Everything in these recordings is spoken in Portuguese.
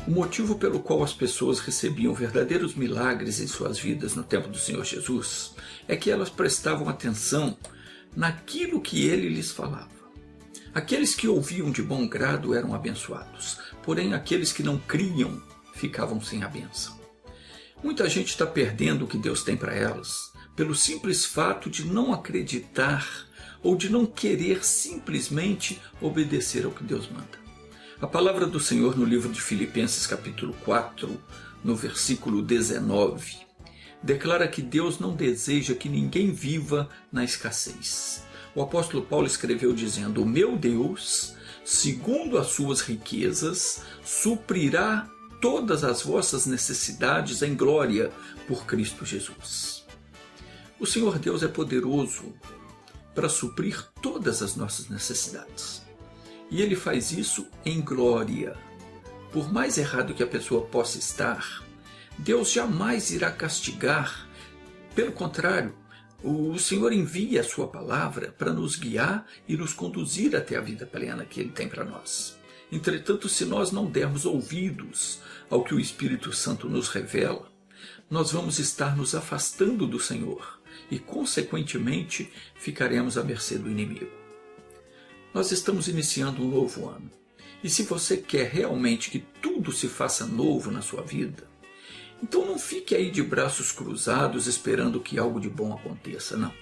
O motivo pelo qual as pessoas recebiam verdadeiros milagres em suas vidas no tempo do Senhor Jesus é que elas prestavam atenção naquilo que ele lhes falava. Aqueles que ouviam de bom grado eram abençoados, porém aqueles que não criam ficavam sem a bênção. Muita gente está perdendo o que Deus tem para elas pelo simples fato de não acreditar ou de não querer simplesmente obedecer ao que Deus manda. A palavra do Senhor no livro de Filipenses capítulo 4, no versículo 19, declara que Deus não deseja que ninguém viva na escassez. O apóstolo Paulo escreveu dizendo: "O meu Deus, segundo as suas riquezas, suprirá todas as vossas necessidades em glória por Cristo Jesus." O Senhor Deus é poderoso para suprir todas as nossas necessidades. E Ele faz isso em glória. Por mais errado que a pessoa possa estar, Deus jamais irá castigar. Pelo contrário, o Senhor envia a sua palavra para nos guiar e nos conduzir até a vida plena que Ele tem para nós. Entretanto, se nós não dermos ouvidos ao que o Espírito Santo nos revela, nós vamos estar nos afastando do Senhor e, consequentemente, ficaremos à mercê do inimigo. Nós estamos iniciando um novo ano. E se você quer realmente que tudo se faça novo na sua vida, então não fique aí de braços cruzados esperando que algo de bom aconteça, não.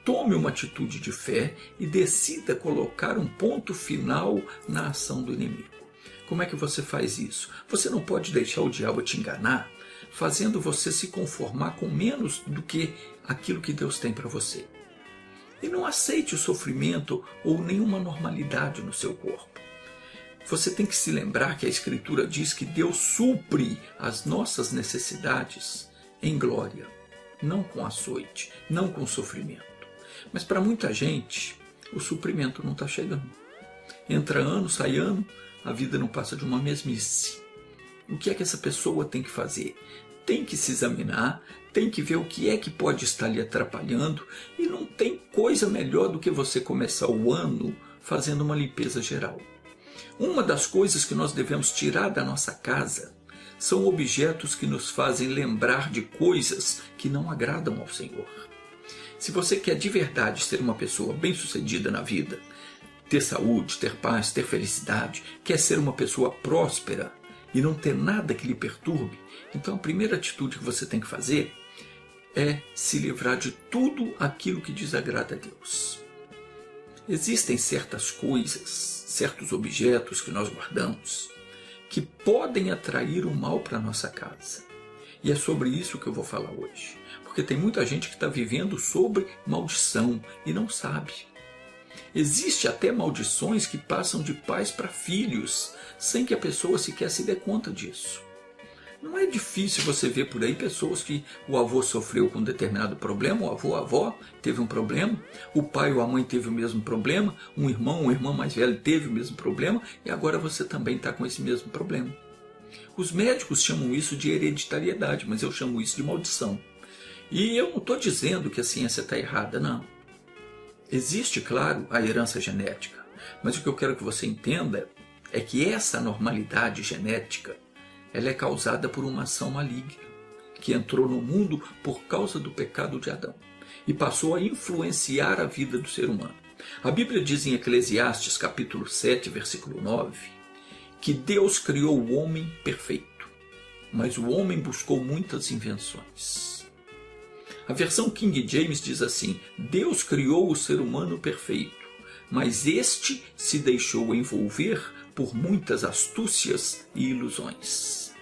Tome uma atitude de fé e decida colocar um ponto final na ação do inimigo. Como é que você faz isso? Você não pode deixar o diabo te enganar, fazendo você se conformar com menos do que aquilo que Deus tem para você. E não aceite o sofrimento ou nenhuma normalidade no seu corpo. Você tem que se lembrar que a Escritura diz que Deus supre as nossas necessidades em glória, não com açoite, não com sofrimento. Mas para muita gente, o suprimento não está chegando. Entra ano, sai ano, a vida não passa de uma mesmice. O que é que essa pessoa tem que fazer? Tem que se examinar, tem que ver o que é que pode estar lhe atrapalhando, e não tem coisa melhor do que você começar o ano fazendo uma limpeza geral. Uma das coisas que nós devemos tirar da nossa casa são objetos que nos fazem lembrar de coisas que não agradam ao Senhor. Se você quer de verdade ser uma pessoa bem-sucedida na vida, ter saúde, ter paz, ter felicidade, quer ser uma pessoa próspera e não ter nada que lhe perturbe, então a primeira atitude que você tem que fazer é se livrar de tudo aquilo que desagrada a Deus. Existem certas coisas, certos objetos que nós guardamos que podem atrair o mal para a nossa casa. E é sobre isso que eu vou falar hoje. Porque tem muita gente que está vivendo sobre maldição e não sabe. Existe até maldições que passam de pais para filhos, sem que a pessoa sequer se dê conta disso. Não é difícil você ver por aí pessoas que o avô sofreu com um determinado problema, o avô, a avó teve um problema, o pai ou a mãe teve o mesmo problema, um irmão ou uma irmã mais velha teve o mesmo problema, e agora você também está com esse mesmo problema. Os médicos chamam isso de hereditariedade, mas eu chamo isso de maldição. E eu não estou dizendo que a ciência está errada, não. Existe, claro, a herança genética, mas o que eu quero que você entenda é que essa anormalidade genética ela é causada por uma ação maligna que entrou no mundo por causa do pecado de Adão e passou a influenciar a vida do ser humano. A Bíblia diz em Eclesiastes capítulo 7, versículo 9, que Deus criou o homem perfeito, mas o homem buscou muitas invenções. A versão King James diz assim: Deus criou o ser humano perfeito, mas este se deixou envolver por muitas astúcias e ilusões.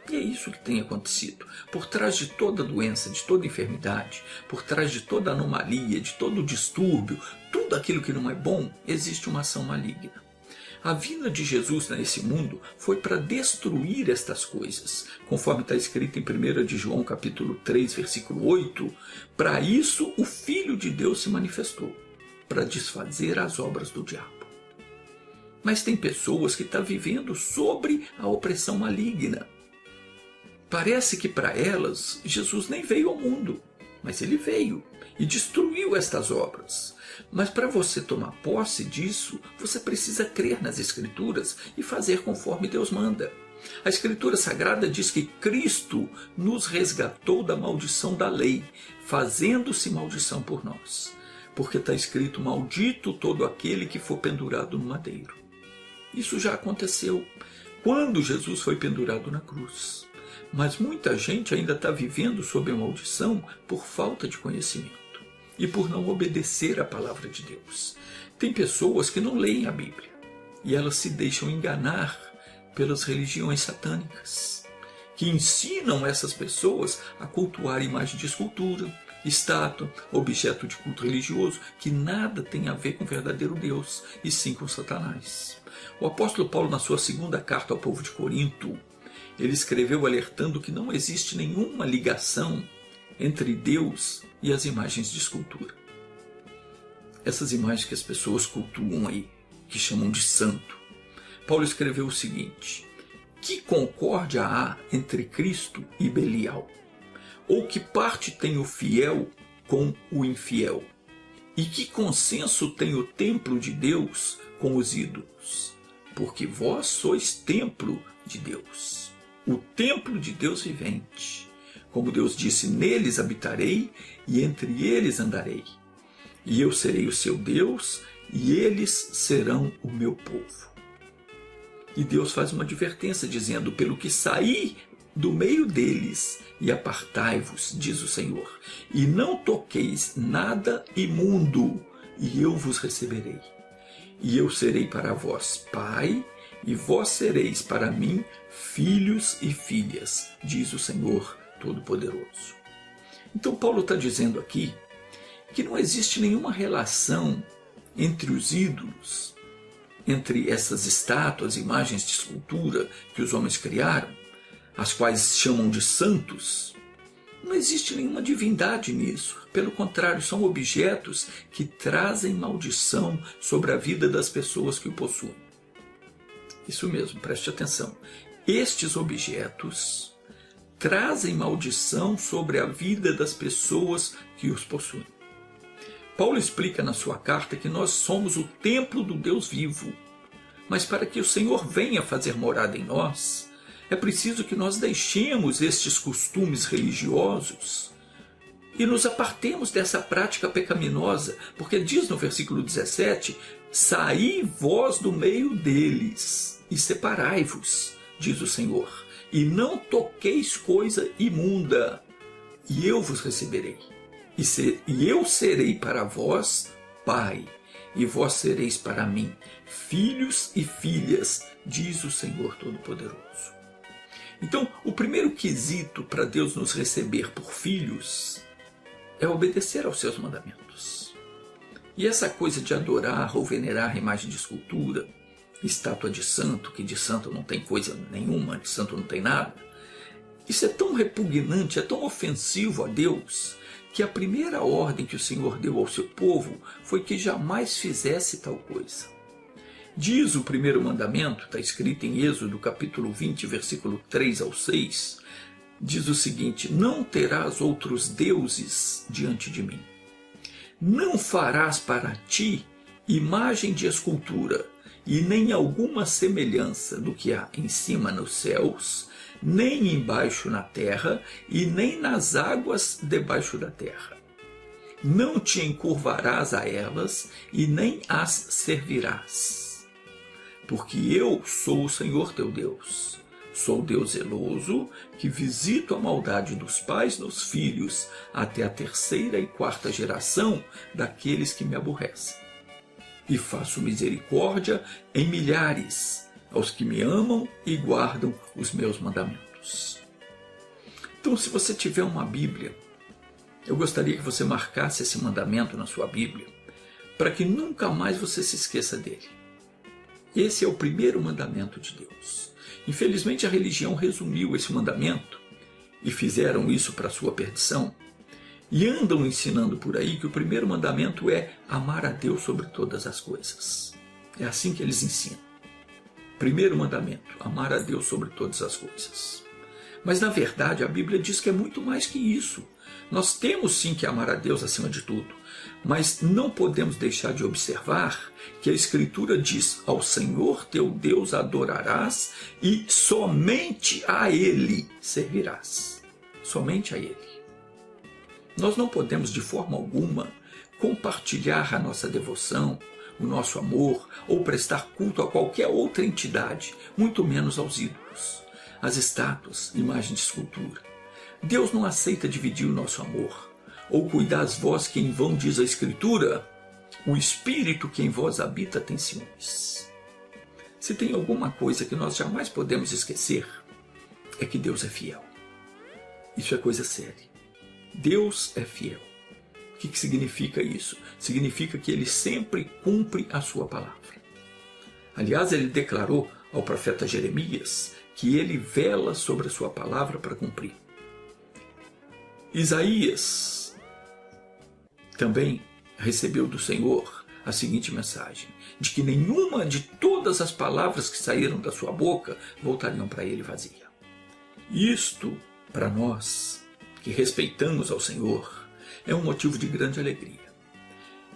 E é isso que tem acontecido. Por trás de toda doença, de toda enfermidade, por trás de toda anomalia, de todo distúrbio, tudo aquilo que não é bom, existe uma ação maligna. A vinda de Jesus nesse mundo foi para destruir estas coisas, conforme está escrito em 1 de João capítulo 3, versículo 8, para isso o Filho de Deus se manifestou, para desfazer as obras do diabo. Mas tem pessoas que estão vivendo sobre a opressão maligna. Parece que para elas Jesus nem veio ao mundo, mas ele veio e destruiu estas obras. Mas para você tomar posse disso, você precisa crer nas Escrituras e fazer conforme Deus manda. A Escritura Sagrada diz que Cristo nos resgatou da maldição da lei, fazendo-se maldição por nós. Porque está escrito: maldito todo aquele que for pendurado no madeiro. Isso já aconteceu quando Jesus foi pendurado na cruz. Mas muita gente ainda está vivendo sob a maldição por falta de conhecimento e por não obedecer à palavra de Deus. Tem pessoas que não leem a Bíblia e elas se deixam enganar pelas religiões satânicas, que ensinam essas pessoas a cultuar imagem de escultura, estátua, objeto de culto religioso, que nada tem a ver com o verdadeiro Deus, e sim com Satanás. O apóstolo Paulo, na sua segunda carta ao povo de Corinto, ele escreveu alertando que não existe nenhuma ligação entre Deus e as imagens de escultura. Essas imagens que as pessoas cultuam aí, que chamam de santo. Paulo escreveu o seguinte: que concórdia há entre Cristo e Belial? Ou que parte tem o fiel com o infiel? E que consenso tem o templo de Deus com os ídolos? Porque vós sois templo de Deus, o templo de Deus vivente. Como Deus disse: neles habitarei e entre eles andarei. E eu serei o seu Deus e eles serão o meu povo. E Deus faz uma advertência dizendo: pelo que saí do meio deles e apartai-vos, diz o Senhor, e não toqueis nada imundo, e eu vos receberei. E eu serei para vós pai, e vós sereis para mim filhos e filhas, diz o Senhor Todo-Poderoso. Então Paulo está dizendo aqui que não existe nenhuma relação entre os ídolos, entre essas estátuas, imagens de escultura que os homens criaram, as quais chamam de santos. Não existe nenhuma divindade nisso. Pelo contrário, são objetos que trazem maldição sobre a vida das pessoas que o possuem. Isso mesmo, preste atenção. Estes objetos trazem maldição sobre a vida das pessoas que os possuem. Paulo explica na sua carta que nós somos o templo do Deus vivo. Mas para que o Senhor venha fazer morada em nós, é preciso que nós deixemos estes costumes religiosos e nos apartemos dessa prática pecaminosa, porque diz no versículo 17: saí vós do meio deles e separai-vos, diz o Senhor, e não toqueis coisa imunda, e eu vos receberei, e eu serei para vós pai, e vós sereis para mim filhos e filhas, diz o Senhor Todo-Poderoso. Então, o primeiro quesito para Deus nos receber por filhos é obedecer aos seus mandamentos. E essa coisa de adorar ou venerar a imagem de escultura, estátua de santo, que de santo não tem coisa nenhuma, de santo não tem nada, isso é tão repugnante, é tão ofensivo a Deus, que a primeira ordem que o Senhor deu ao seu povo foi que jamais fizesse tal coisa. Diz o primeiro mandamento, está escrito em Êxodo capítulo 20, versículo 3 ao 6, diz o seguinte: não terás outros deuses diante de mim. Não farás para ti imagem de escultura, e nem alguma semelhança do que há em cima nos céus, nem embaixo na terra, e nem nas águas debaixo da terra. Não te encurvarás a elas, e nem as servirás. Porque eu sou o Senhor teu Deus. Sou Deus zeloso, que visito a maldade dos pais nos filhos, até a terceira e quarta geração daqueles que me aborrecem. E faço misericórdia em milhares aos que me amam e guardam os meus mandamentos. Então, se você tiver uma Bíblia, eu gostaria que você marcasse esse mandamento na sua Bíblia, para que nunca mais você se esqueça dele. Esse é o primeiro mandamento de Deus. Infelizmente, a religião resumiu esse mandamento e fizeram isso para sua perdição. E andam ensinando por aí que o primeiro mandamento é amar a Deus sobre todas as coisas. É assim que eles ensinam. Primeiro mandamento, amar a Deus sobre todas as coisas. Mas na verdade a Bíblia diz que é muito mais que isso. Nós temos sim que amar a Deus acima de tudo, mas não podemos deixar de observar que a Escritura diz: ao Senhor teu Deus adorarás e somente a Ele servirás. Somente a Ele. Nós não podemos de forma alguma compartilhar a nossa devoção, o nosso amor ou prestar culto a qualquer outra entidade, muito menos aos ídolos, às estátuas, imagens de escultura. Deus não aceita dividir o nosso amor, ou cuidar as vós que em vão diz a Escritura: o Espírito que em vós habita tem ciúmes. Se tem alguma coisa que nós jamais podemos esquecer, é que Deus é fiel. Isso é coisa séria. Deus é fiel. O que significa isso? Significa que Ele sempre cumpre a sua palavra. Aliás, Ele declarou ao profeta Jeremias que Ele vela sobre a sua palavra para cumprir. Isaías também recebeu do Senhor a seguinte mensagem: de que nenhuma de todas as palavras que saíram da sua boca voltariam para ele vazia. Isto, para nós que respeitamos ao Senhor, é um motivo de grande alegria.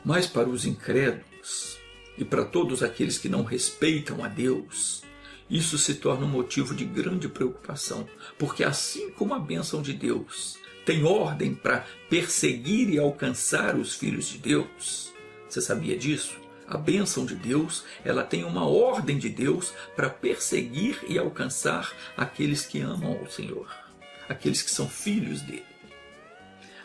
Mas para os incrédulos e para todos aqueles que não respeitam a Deus, isso se torna um motivo de grande preocupação, porque assim como a bênção de Deus tem ordem para perseguir e alcançar os filhos de Deus, você sabia disso? A bênção de Deus, ela tem uma ordem de Deus para perseguir e alcançar aqueles que amam ao Senhor, aqueles que são filhos dele.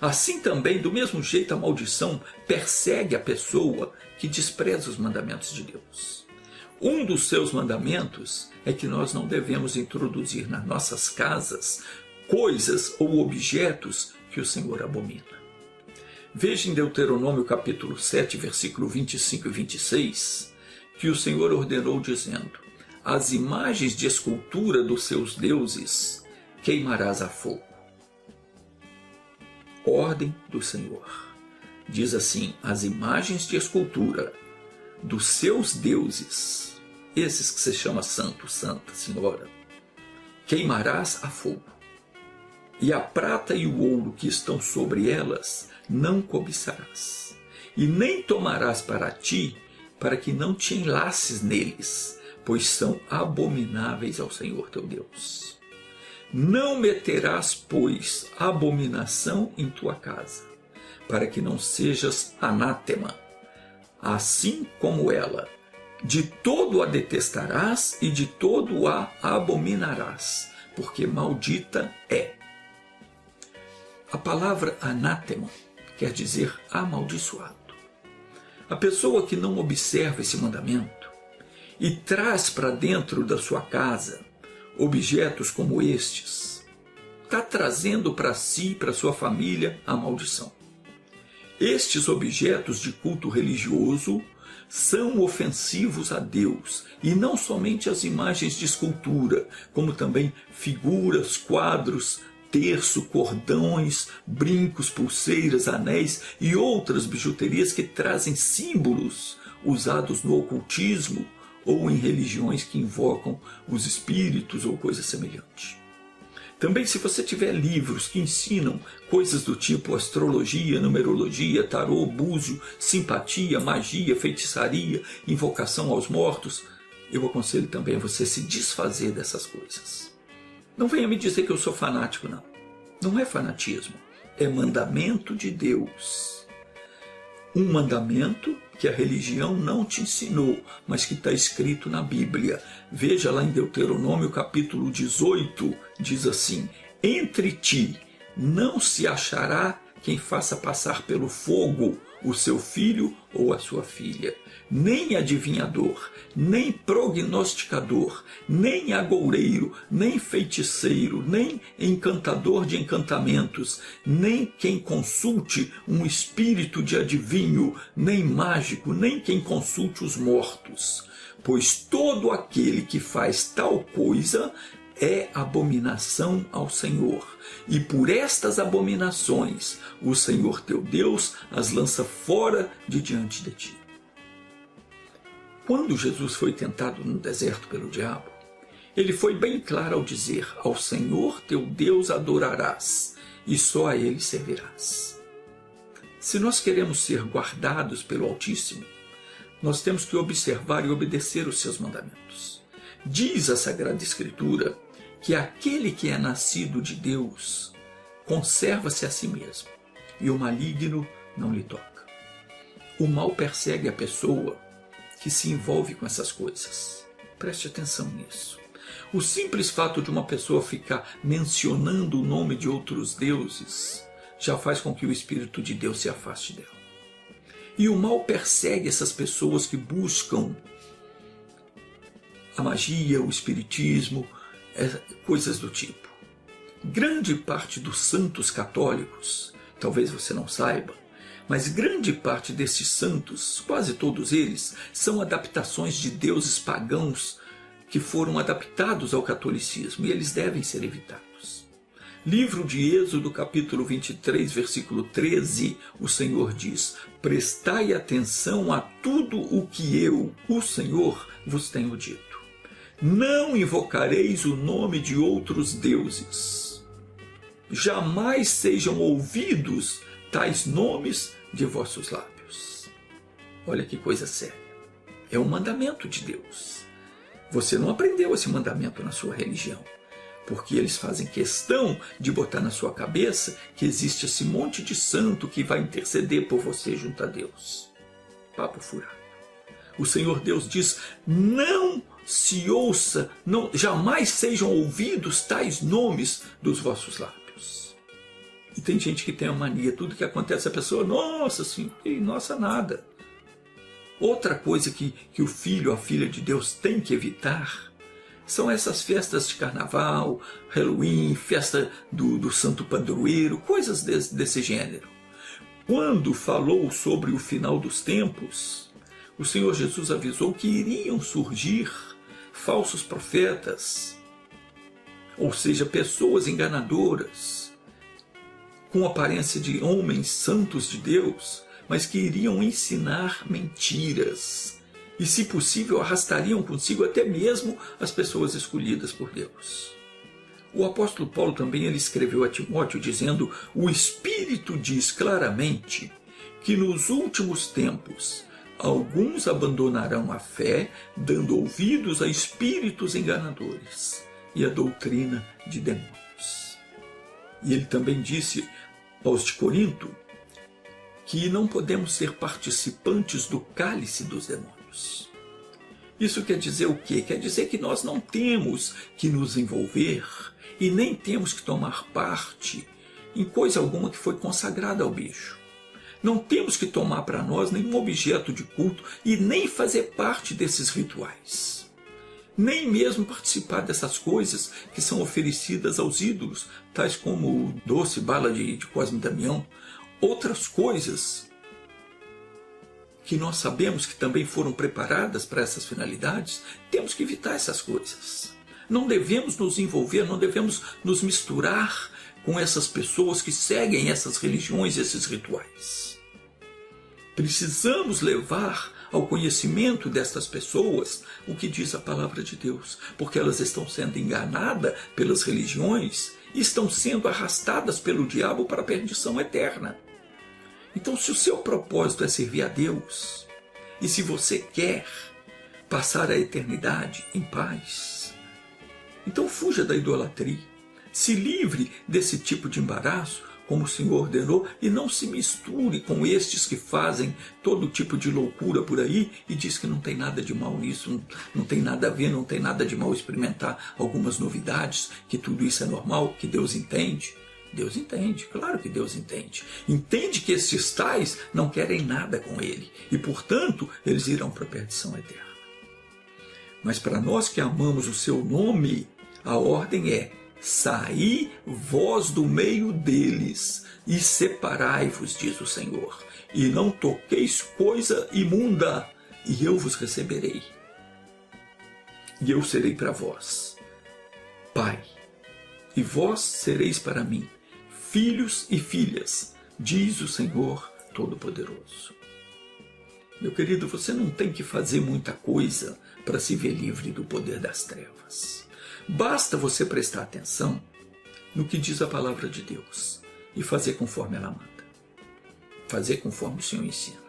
Assim também, do mesmo jeito, a maldição persegue a pessoa que despreza os mandamentos de Deus. Um dos seus mandamentos é que nós não devemos introduzir nas nossas casas coisas ou objetos que o Senhor abomina. Veja em Deuteronômio capítulo 7, versículo 25 e 26, que o Senhor ordenou dizendo: as imagens de escultura dos seus deuses queimarás a fogo. Ordem do Senhor. Diz assim: as imagens de escultura dos seus deuses, esses que se chama santo, santa, senhora, queimarás a fogo. E a prata e o ouro que estão sobre elas não cobiçarás, e nem tomarás para ti, para que não te enlaces neles, pois são abomináveis ao Senhor teu Deus. Não meterás, pois, abominação em tua casa, para que não sejas anátema, assim como ela. De todo a detestarás e de todo a abominarás, porque maldita é. A palavra anátema quer dizer amaldiçoado. A pessoa que não observa esse mandamento e traz para dentro da sua casa objetos como estes, está trazendo para si e para sua família a maldição. Estes objetos de culto religioso são ofensivos a Deus, e não somente as imagens de escultura, como também figuras, quadros, terço, cordões, brincos, pulseiras, anéis e outras bijuterias que trazem símbolos usados no ocultismo ou em religiões que invocam os espíritos ou coisa semelhante. Também, se você tiver livros que ensinam coisas do tipo astrologia, numerologia, tarô, búzio, simpatia, magia, feitiçaria, invocação aos mortos, eu aconselho também a você se desfazer dessas coisas. Não venha me dizer que eu sou fanático, não. Não é fanatismo, é mandamento de Deus. Um mandamento que a religião não te ensinou, mas que está escrito na Bíblia. Veja lá em Deuteronômio capítulo 18, diz assim: entre ti não se achará quem faça passar pelo fogo o seu filho ou a sua filha, nem adivinhador, nem prognosticador, nem agoureiro, nem feiticeiro, nem encantador de encantamentos, nem quem consulte um espírito de adivinho, nem mágico, nem quem consulte os mortos. Pois todo aquele que faz tal coisa é abominação ao Senhor, e por estas abominações o Senhor teu Deus as lança fora de diante de ti. Quando Jesus foi tentado no deserto pelo diabo, ele foi bem claro ao dizer: ao Senhor teu Deus adorarás e só a ele servirás. Se nós queremos ser guardados pelo Altíssimo, nós temos que observar e obedecer os seus mandamentos. Diz a Sagrada Escritura que aquele que é nascido de Deus conserva-se a si mesmo, e o maligno não lhe toca. O mal persegue a pessoa que se envolve com essas coisas. Preste atenção nisso. O simples fato de uma pessoa ficar mencionando o nome de outros deuses já faz com que o Espírito de Deus se afaste dela. E o mal persegue essas pessoas que buscam a magia, o espiritismo, coisas do tipo. Grande parte dos santos católicos, talvez você não saiba, mas grande parte desses santos, quase todos eles, são adaptações de deuses pagãos que foram adaptados ao catolicismo, e eles devem ser evitados. Livro de Êxodo, capítulo 23, versículo 13, o Senhor diz: prestai atenção a tudo o que eu, o Senhor, vos tenho dito. Não invocareis o nome de outros deuses. Jamais sejam ouvidos tais nomes de vossos lábios. Olha que coisa séria. É um mandamento de Deus. Você não aprendeu esse mandamento na sua religião, porque eles fazem questão de botar na sua cabeça que existe esse monte de santo que vai interceder por você junto a Deus. Papo furado. O Senhor Deus diz: não se ouça, não, jamais sejam ouvidos tais nomes dos vossos lábios. E tem gente que tem a mania, tudo que acontece a pessoa, nossa senhora, e nossa nada. Outra coisa que o filho, a filha de Deus tem que evitar são essas festas de carnaval, Halloween, festa do santo padroeiro, coisas desse gênero. Quando falou sobre o final dos tempos, o Senhor Jesus avisou que iriam surgir falsos profetas, ou seja, pessoas enganadoras, com aparência de homens santos de Deus, mas que iriam ensinar mentiras e, se possível, arrastariam consigo até mesmo as pessoas escolhidas por Deus. O apóstolo Paulo também ele escreveu a Timóteo dizendo: o Espírito diz claramente que nos últimos tempos alguns abandonarão a fé, dando ouvidos a espíritos enganadores e a doutrina de demônios. E ele também disse aos de Corinto que não podemos ser participantes do cálice dos demônios. Isso quer dizer o quê? Quer dizer que nós não temos que nos envolver e nem temos que tomar parte em coisa alguma que foi consagrada ao bicho. Não temos que tomar para nós nenhum objeto de culto e nem fazer parte desses rituais. Nem mesmo participar dessas coisas que são oferecidas aos ídolos, tais como o doce, bala de Cosme e Damião. Outras coisas que nós sabemos que também foram preparadas para essas finalidades, temos que evitar essas coisas. Não devemos nos envolver, não devemos nos misturar com essas pessoas que seguem essas religiões, esses rituais. Precisamos levar ao conhecimento destas pessoas o que diz a palavra de Deus, porque elas estão sendo enganadas pelas religiões e estão sendo arrastadas pelo diabo para a perdição eterna. Então, se o seu propósito é servir a Deus, e se você quer passar a eternidade em paz, então fuja da idolatria, se livre desse tipo de embaraço, como o Senhor ordenou, e não se misture com estes que fazem todo tipo de loucura por aí e diz que não tem nada de mal nisso, não tem nada a ver, não tem nada de mal experimentar algumas novidades, que tudo isso é normal, que Deus entende. Deus entende, claro que Deus entende. Entende que esses tais não querem nada com ele e, portanto, eles irão para a perdição eterna. Mas para nós que amamos o seu nome, a ordem é: saí vós do meio deles e separai-vos, diz o Senhor, e não toqueis coisa imunda, e eu vos receberei. E eu serei para vós Pai, e vós sereis para mim filhos e filhas, diz o Senhor Todo-Poderoso. Meu querido, você não tem que fazer muita coisa para se ver livre do poder das trevas. Basta você prestar atenção no que diz a palavra de Deus. e fazer conforme ela manda. Fazer conforme o Senhor ensina.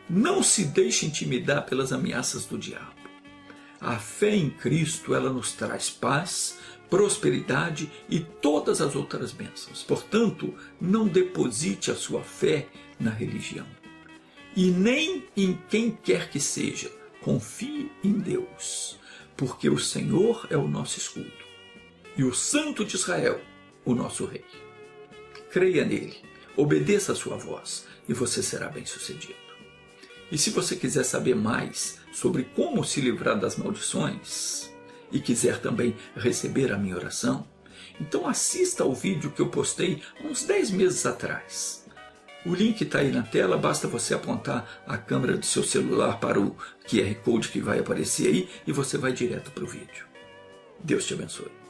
Não se deixe intimidar pelas ameaças do diabo. A fé em Cristo, ela nos traz paz, prosperidade e todas as outras bênçãos. Portanto, não deposite a sua fé na religião. E nem em quem quer que seja. Confie em Deus, porque o Senhor é o nosso escudo. E o Santo de Israel, o nosso Rei. Creia nele, obedeça a sua voz e você será bem-sucedido. E se você quiser saber mais sobre como se livrar das maldições e quiser também receber a minha oração, então assista ao vídeo que eu postei há uns 10 meses atrás. O link está aí na tela, basta você apontar a câmera do seu celular para o QR Code que vai aparecer aí e você vai direto para o vídeo. Deus te abençoe.